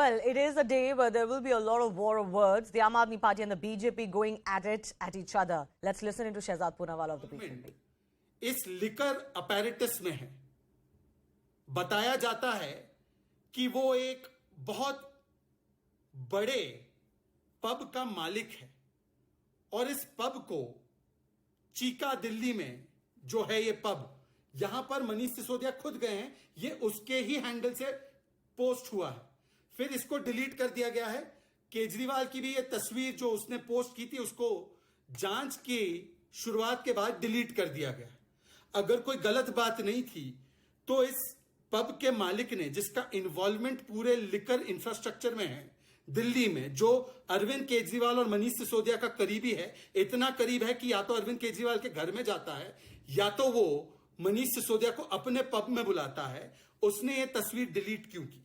Well, it is a day where there will be a lot of war of words. The Aam Aadmi Party and the BJP going at it at each other. Let's listen into Shehzad Poonawala of the BJP. इस liquor apparatus में है। बताया जाता है कि वो एक बहुत बड़े पब का मालिक है और इस पब को चीका दिल्ली में जो है ये पब, यहां पर मनीष सिसोदिया खुद गए हैं, ये उसके ही हैंडल से पोस्ट हुआ है। फिर इसको डिलीट कर दिया गया है। केजरीवाल की भी ये तस्वीर जो उसने पोस्ट की थी उसको जांच की शुरुआत के बाद डिलीट कर दिया गया। अगर कोई गलत बात नहीं थी तो इस पब के मालिक ने, जिसका इन्वॉल्वमेंट पूरे लिकर इंफ्रास्ट्रक्चर में है दिल्ली में, जो अरविंद केजरीवाल और मनीष सिसोदिया का करीबी है, इतना करीब है कि या तो अरविंद केजरीवाल के घर में जाता है या तो वो मनीष सिसोदिया को अपने पब में बुलाता है, उसने ये तस्वीर डिलीट क्यों की?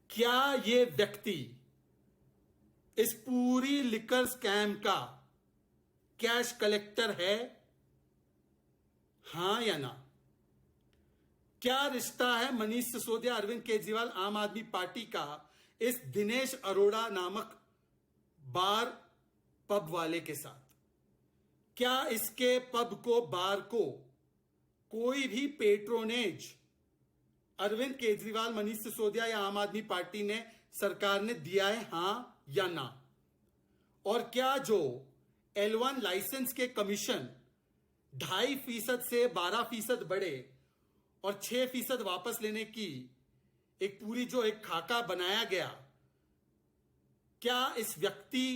क्या ये व्यक्ति इस पूरी लिकर स्कैम का कैश कलेक्टर है? हां या ना? क्या रिश्ता है मनीष सिसोदिया, अरविंद केजरीवाल, आम आदमी पार्टी का इस दिनेश अरोड़ा नामक बार पब वाले के साथ? क्या इसके पब को, बार को कोई भी पेट्रोनेज अरविंद केजरीवाल, मनीष सिसोदिया या आम आदमी पार्टी ने, सरकार ने दिया है, हां या ना? और क्या जो L1 लाइसेंस के कमीशन 2.5% से 12% बढ़े और 6% वापस लेने की एक पूरी जो एक खाका बनाया गया, क्या इस व्यक्ति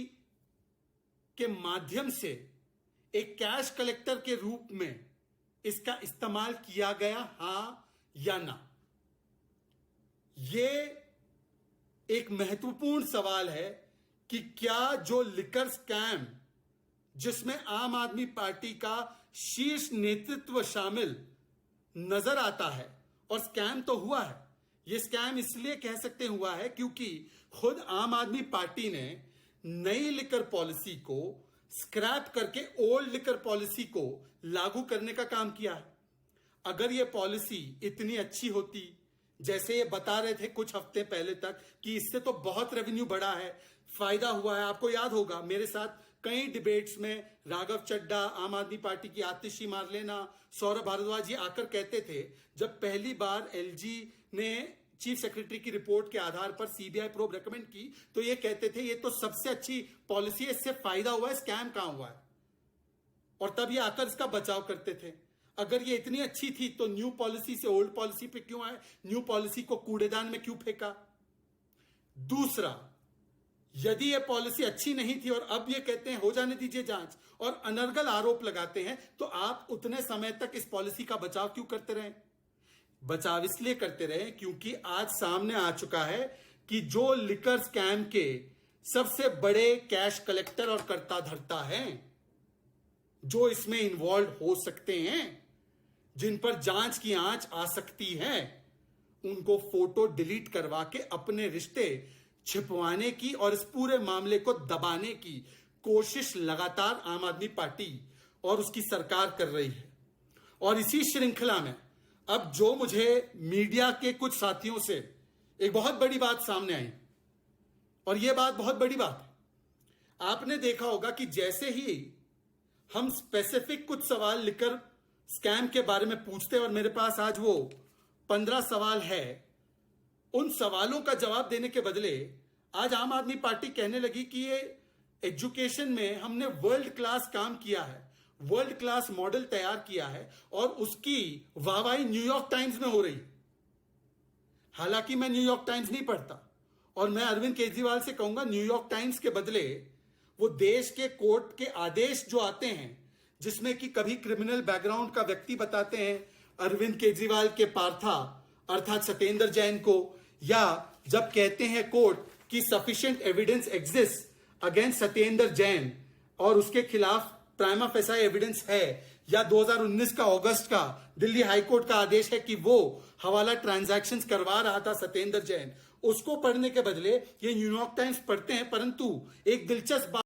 के माध्यम से एक कैश कलेक्टर के रूप में इसका इस्तेमाल किया गया, हां या ना? यह एक महत्वपूर्ण सवाल है कि क्या जो लिकर स्कैम जिसमें आम आदमी पार्टी का शीर्ष नेतृत्व शामिल नजर आता है, और स्कैम तो हुआ है, यह स्कैम इसलिए कह सकते हुआ है क्योंकि खुद आम आदमी पार्टी ने नई लिकर पॉलिसी को स्क्रैप करके ओल्ड लिकर पॉलिसी को लागू करने का काम किया है। अगर यह पॉलिसी इतनी अच्छी होती जैसे ये बता रहे थे कुछ हफ्ते पहले तक कि इससे तो बहुत रेवेन्यू बढ़ा है, फायदा हुआ है, आपको याद होगा मेरे साथ कई डिबेट्स में राघव चड्डा, आम आदमी पार्टी की आतिशी मारलेना, सौरभ भारद्वाज जी आकर कहते थे, जब पहली बार एलजी ने चीफ सेक्रेटरी की रिपोर्ट के आधार पर सीबीआई प्रोब रेकमेंड की तो ये कहते थे ये तो सबसे अच्छी पॉलिसी है, इससे फायदा हुआ है, स्कैम कहां हुआ है? और तब ये आकर इसका बचाव करते थे। अगर ये इतनी अच्छी थी तो न्यू पॉलिसी से ओल्ड पॉलिसी पे क्यों आए? न्यू पॉलिसी को कूड़ेदान में क्यों फेंका? दूसरा, यदि ये पॉलिसी अच्छी नहीं थी और अब ये कहते हैं हो जाने दीजिए जांच और अनर्गल आरोप लगाते हैं, तो आप उतने समय तक इस पॉलिसी का बचाव क्यों करते रहे? बचाव इसलिए करते रहे क्योंकि आज सामने आ चुका है कि जो लिकर स्कैम के सबसे बड़े कैश कलेक्टर और कर्ता धर्ता हैं, जो इसमें इन्वॉल्व हो सकते हैं, जिन पर जांच की आंच आ सकती है, उनको फोटो डिलीट करवा के अपने रिश्ते छिपवाने की और इस पूरे मामले को दबाने की कोशिश लगातार आम आदमी पार्टी और उसकी सरकार कर रही है। और इसी श्रृंखला में अब जो मुझे मीडिया के कुछ साथियों से एक बहुत बड़ी बात सामने आई, और यह बात बहुत बड़ी बात है। आपने देखा होगा कि जैसे ही हम स्पेसिफिक कुछ सवाल लिकर स्कैम के बारे में पूछते हैं, और मेरे पास आज वो 15 सवाल है, उन सवालों का जवाब देने के बदले आज आम आदमी पार्टी कहने लगी कि ये एजुकेशन में हमने वर्ल्ड क्लास काम किया है, वर्ल्ड क्लास मॉडल तैयार किया है, और उसकी वाहवाही न्यूयॉर्क टाइम्स में हो रही। हालांकि मैं न्यूयॉर्क टाइम्स नहीं पढ़ता, और मैं अरविंद केजरीवाल से कहूंगा न्यूयॉर्क टाइम्स के बदले वो देश के कोर्ट के आदेश जो आते हैं, जिसमें कि कभी क्रिमिनल बैकग्राउंड का व्यक्ति बताते हैं अरविंद केजरीवाल के पार्था अर्थात सत्येंद्र जैन को, या जब कहते हैं कोर्ट कि sufficient evidence exist against Satyendra Jain और उसके खिलाफ प्राइमा फेसाई एविडेंस है, या 2019 का अगस्त का दिल्ली हाईकोर्ट का आदेश है कि वो हवाला ट्रांजैक्शंस करवा रहा था सत्येंद्र जैन, उसको पढ़ने के बदले ये न्यूयॉर्क टाइम्स पढ़ते हैं। परंतु एक दिलचस्प